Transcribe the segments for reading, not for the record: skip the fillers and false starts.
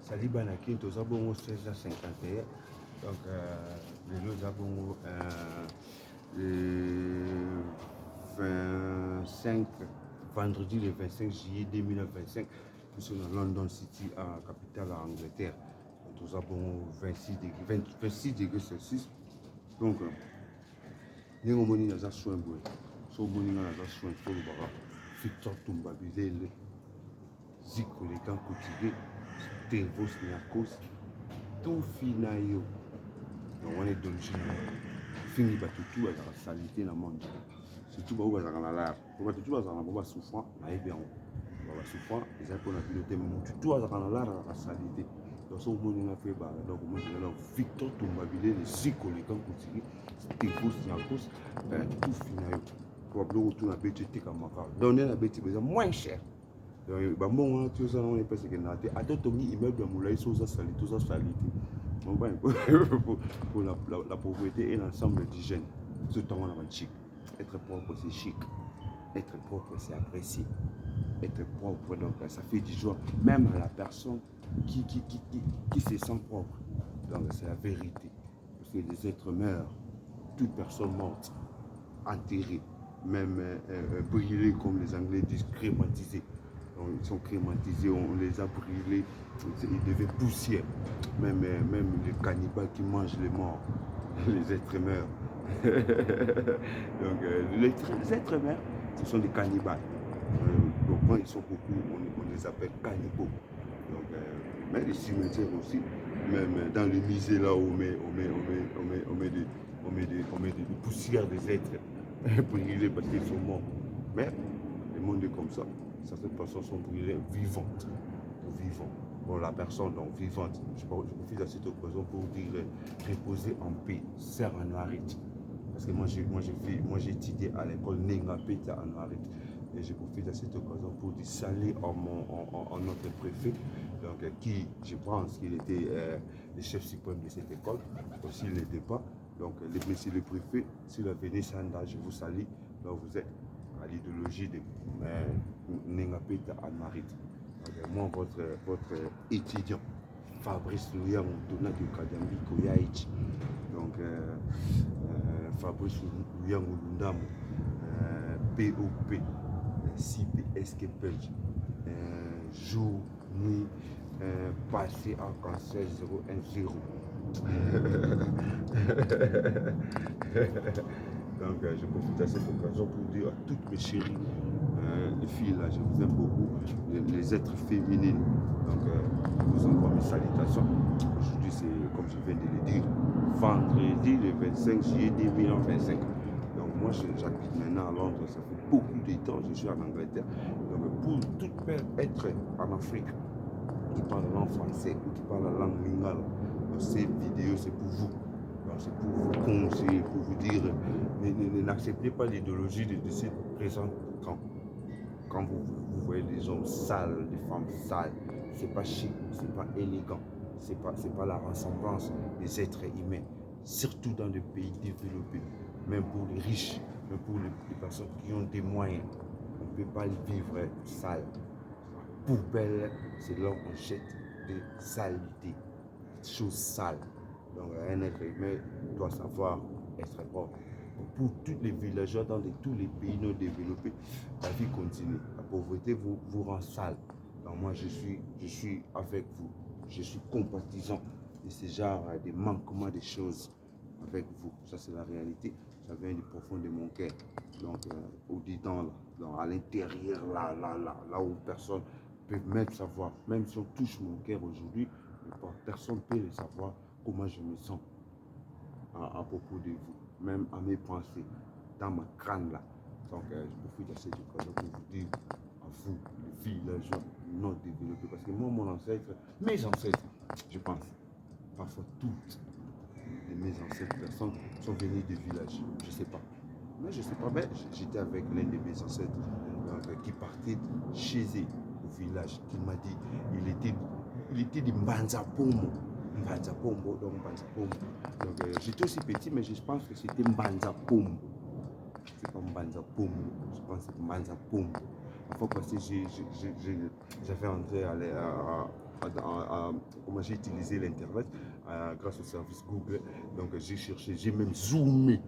Saliba Naki, nous avons 16h51. Donc, nous avons le 25, vendredi le 25 juillet 2025. Nous sommes à London City, à capitale en Angleterre. Nous avons 26 degrés Celsius. Donc, nous avons des soins. Nous avons des soins. Victor Toumba Bizele, Zico les camps cultivés, Tervos Niakos, tout finayo. Donc on est d'origine. Fini par tout à la salité dans le monde. Surtout pour vous dans la lave. Pour vous tout dans la souffrance, mais bien. Pour la souffrance, les impôts n'a plus de thème. Tout dans la lave à la salité. Donc ce monde on a fait bah donc on est là Victor Toumba Bizele, Zico les camps cultivés, Tervos Niakos, tout finayo. Probablement tout la bête était comme ça. Donner la bête c'est moins cher. Donc bon tu sais on est pas ce que n'a été. Attends ton immeuble moulay sur ça salité, tout ça salité. Bon ben pour la pauvreté et l'ensemble d'hygiène. Ce temps on a chic. Être propre c'est chic. Être propre c'est apprécié. Être propre donc ça fait du joie même à la personne qui se sent propre. Donc c'est la vérité. Parce que les êtres meurent. Toute personne morte, enterrée, même brûlés comme les Anglais disent, crématisés. Donc, ils sont crématisés, on les a brûlés, ils devaient poussière. Même les cannibales qui mangent les morts, les êtres meurent. Donc les êtres meurent, ce sont des cannibales. Donc quand ils sont beaucoup, on les appelle cannibaux. Donc, mais les cimetières aussi, même dans les musées là où on met des poussières des êtres brûlés parce qu'ils sont morts. Mais le monde est comme ça. Certaines personnes sont brûlées vivantes. Bon, la personne donc vivante, je profite de cette occasion pour dire reposer en paix, serre en Noirite. Parce que moi j'ai étudié à l'école Nengapeta en Noirite. Et je profite de cette occasion pour dire saluer en notre préfet, donc, qui, je pense qu'il était le chef suprême de cette école, ou s'il n'était pas. Donc, monsieur le préfet, s'il a venu Sanda, je vous salue. Donc, vous êtes à l'idéologie de Nengapeta en Noirite. Moi, votre étudiant, Fabrice Louyang, Dona de Kadambi Koyaïch. Donc, Fabrice Louyang Lundam, POP, CPS Kepej, jour, nuit, passé en cancer 010. Donc, je profite de cette occasion pour dire à toutes mes chéries, les filles là, je vous aime beaucoup, les êtres féminines. Donc, je vous envoie mes salutations. Aujourd'hui, c'est comme je viens de le dire, vendredi le 25 juillet 2025. Donc, moi, j'habite maintenant à Londres, ça fait beaucoup de temps, je suis en Angleterre. Donc, pour tout être en Afrique qui parle la langue française ou qui parle la langue lingala, cette vidéo, c'est pour vous. C'est pour vous conseiller, pour vous dire, n'acceptez pas l'idéologie de ces présents temps. Quand vous voyez des hommes sales, des femmes sales, c'est pas chic, c'est pas élégant, c'est pas la ressemblance des êtres humains, surtout dans les pays développés, même pour les riches, même pour les personnes qui ont des moyens. On ne peut pas vivre sale. Poubelle, c'est là où on jette des saletés, des choses sales. Donc un être humain doit savoir être propre. Pour tous les villageois dans tous les pays non développés, la vie continue. La pauvreté vous rend sale. Donc moi je suis avec vous. Je suis compatissant de ce genre de manquements de choses avec vous. Ça c'est la réalité. Ça vient du profond de mon cœur. Donc au-dedans, à l'intérieur, là où personne ne peut même savoir. Même si on touche mon cœur aujourd'hui, personne ne peut le savoir comment je me sens à propos de vous, même à mes pensées, dans ma crâne là. Donc je profite de cette occasion pour vous dire à vous, les villageois non développés, parce que moi, mes ancêtres, je pense, parfois toutes mes ancêtres personnes sont venues des villages, je ne sais pas. Mais je ne sais pas, mais j'étais avec l'un de mes ancêtres qui partait chez eux au village, qui m'a dit, il était de Mbanza-Pombo. Donc j'étais aussi petit, mais je pense que c'était Mbanza-Pombo. C'est pas Mbanza-Pombo, je pense que c'est Mbanza-Pombo. Enfin, parce que j'avais entré comment j'ai utilisé l'Internet grâce au service Google. Donc j'ai cherché, j'ai même zoomé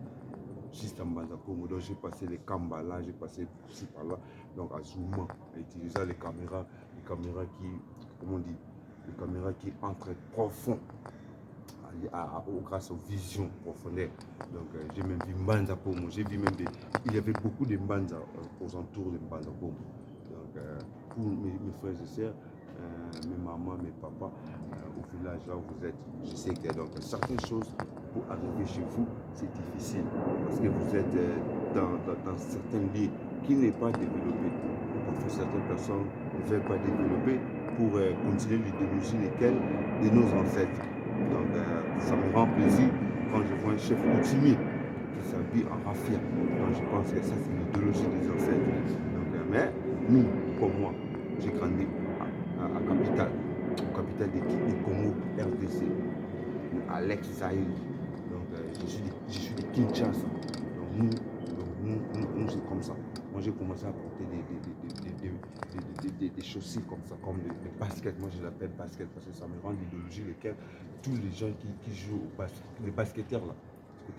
juste en Mbanza Congo. Donc j'ai passé les Kambala, j'ai passé ci par là. Donc à zoomant, en utilisant les caméras qui, comment on dit, les caméras qui entrent profond grâce aux visions profondéres. Donc j'ai même vu Mbanza Congo, j'ai vu même il y avait beaucoup de Mbanza aux entours de Mbanza Congo. Donc pour mes frères et sœurs, mes mamans, mes papas, au village là où vous êtes, je sais que donc certaines choses pour arriver chez vous, c'est difficile parce que vous êtes dans certains lieux qui n'est pas développé. Parfois certaines personnes ne veulent pas développer pour continuer l'idéologie de nos ancêtres. Donc ça me rend plaisir quand je vois un chef coutumier qui s'habille en raffia. Donc je pense que ça c'est l'idéologie des ancêtres. Donc, mais nous, comme moi, j'ai grandi à Capitale, au capital du Congo, RDC, à l'ex-Zaïre. Donc je suis de Kinshasa. Donc nous c'est comme ça. Moi j'ai commencé à porter des chaussures comme ça, comme des baskets. Moi je l'appelle basket parce que ça me rend l'idéologie lesquelles tous les gens qui jouent au basket, les basketteurs là,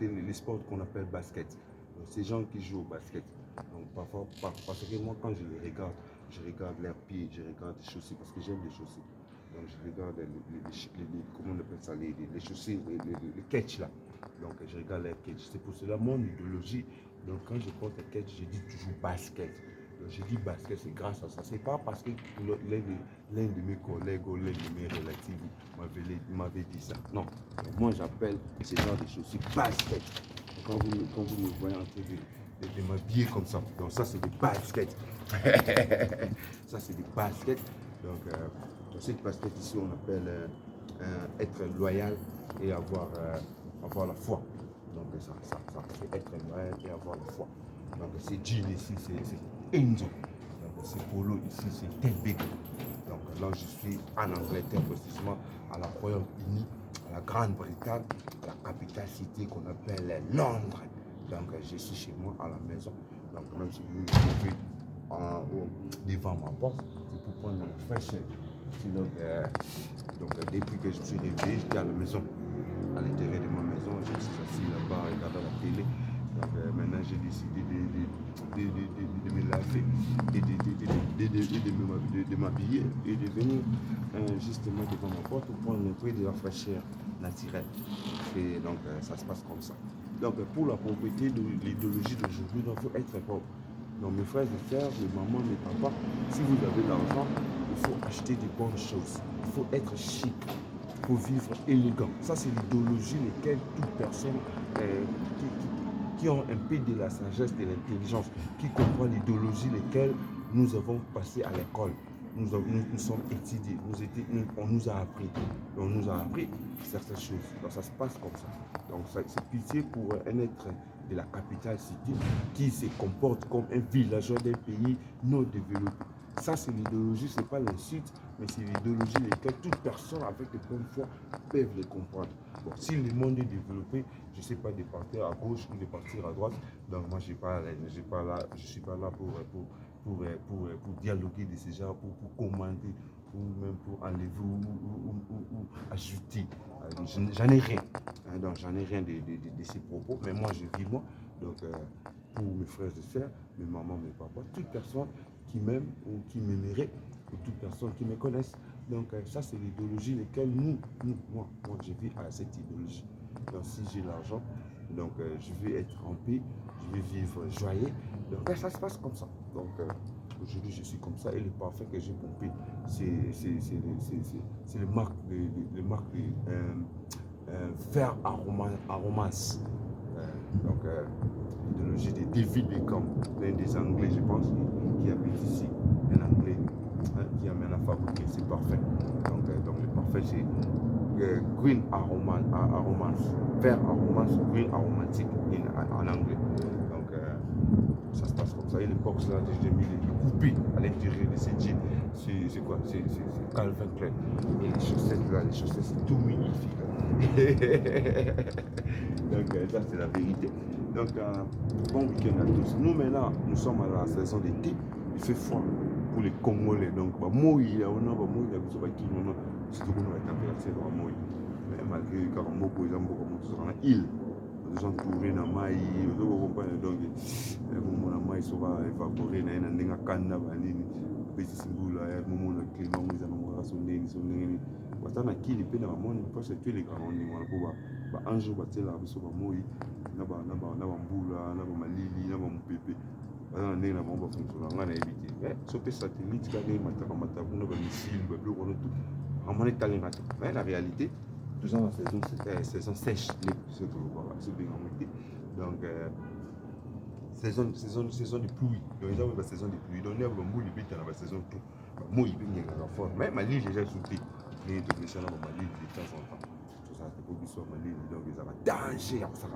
les sports qu'on appelle basket. Donc, ces gens qui jouent au basket. Donc parfois, parce que moi quand je regarde leurs pieds, je regarde les chaussures parce que j'aime les chaussures. Donc je regarde comment on appelle ça, les chaussures, les catch là. Donc je regarde les catch. C'est pour cela mon idéologie. Donc quand je porte les catch, je dis toujours basket. Donc je dis basket, c'est grâce à ça. C'est pas parce que l'un de mes collègues ou l'un de mes relatifs m'avait dit ça. Non. Donc, moi j'appelle ce genre de chaussures basket. Quand vous me voyez en train de m'habiller comme ça, donc ça c'est des baskets. Ça c'est des baskets. Donc dans cette basket ici on appelle être loyal et avoir la foi. Donc ça c'est être loyal et avoir la foi. Donc ces jeans ici c'est Enzo. Donc ces polos ici c'est Telbeck. Donc là je suis en Angleterre précisément à la Royaume-Uni, à la Grande-Bretagne, la capitale cité qu'on appelle Londres. Donc je suis chez moi à la maison. Donc même si vous me trouvez devant ma porte, c'est pour prendre une fraîcheur. Donc depuis que je suis réveillé, j'étais à la maison, à l'intérieur de ma maison, je suis assis là-bas, regardant la télé. Donc maintenant j'ai décidé de me laver et de m'habiller et de venir justement devant ma porte pour prendre un peu de la fraîcheur naturelle. Et donc ça se passe comme ça. Donc pour la propriété de l'idéologie d'aujourd'hui, il faut être pauvre. Donc mes frères et sœurs, mes mamans, mes papas, si vous avez de l'argent, il faut acheter des bonnes choses. Il faut être chic, il faut vivre élégant. Ça c'est l'idéologie laquelle toute personne qui ont un peu de la sagesse, de l'intelligence, qui comprend l'idéologie laquelle nous avons passé à l'école. Nous sommes étudiés, on nous a appris. On nous a appris certaines choses. Donc ça se passe comme ça. Donc c'est pitié pour un être de la capitale cité qui se comporte comme un villageois d'un pays non développé. Ça c'est l'idéologie, ce n'est pas l'insulte, mais c'est l'idéologie laquelle toute personne avec de bonne foi peut les comprendre. Bon, si le monde est développé, je ne sais pas de partir à gauche ou de partir à droite, donc moi je ne suis pas là pour dialoguer de ces gens, pour commander, ou même pour enlever ou ajouter. J'en ai rien. Donc j'en ai rien de ces propos, mais moi je vis moi. Donc pour mes frères et sœurs, mes mamans, mes papas, toute personne qui m'aime ou qui m'aimerait, ou toute personne qui me connaisse. Donc ça c'est l'idéologie laquelle moi je vis à cette idéologie. Donc si j'ai l'argent, donc je vais être en paix, je vais vivre joyeux. Donc ça se passe comme ça. Donc aujourd'hui je suis comme ça et le parfum que j'ai pompé, c'est le marque de Vert Aromas. Donc l'idéologie de David Beckham, l'un des Anglais je pense, qui habite ici, un Anglais qui amène à fabriquer ses parfums. Donc le parfum c'est Green Aromas, Vert Aromas, Green Aromatic en anglais. Donc ça se passe comme ça. Et les box là, j'ai mis les coupés à l'intérieur de ces jeans. C'est quoi? C'est Calvin Klein. Et les chaussettes là, c'est tout magnifique. Donc ça c'est la vérité. Donc bon week-end à tous. Nous maintenant, nous sommes à la saison d'été. Il fait froid. pour les Congolais. Donc, moi, il y a surtout qu'on a la température de moi. Mais malgré que beaucoup de gens sont en île, les gens tournent dans maï, ils comprennent donc mon maï sera évaporé dans un canne petit symbole moment le climat ils ont sonné parce que qui les peine à mon parce que les grands pour un jour battre là sur moi na ba mbula na ba malili na ba mpépé bana ndenge na bango bafonctionne nga na éviter mais sauter satellite kaka mataka mataka na ba missile ba biloko na tout amone talenga mais la réalité tout ça la saison sèche les surtout donc saison de pluie donc ils ont la saison de pluie donc il y a beaucoup de bêtes dans la saison tout moi il vient à fort mais Mali déjà sauté et de méchant dans Mali de temps en temps tout ça c'est pour qu'ils soient Mali donc ils ont danger à ça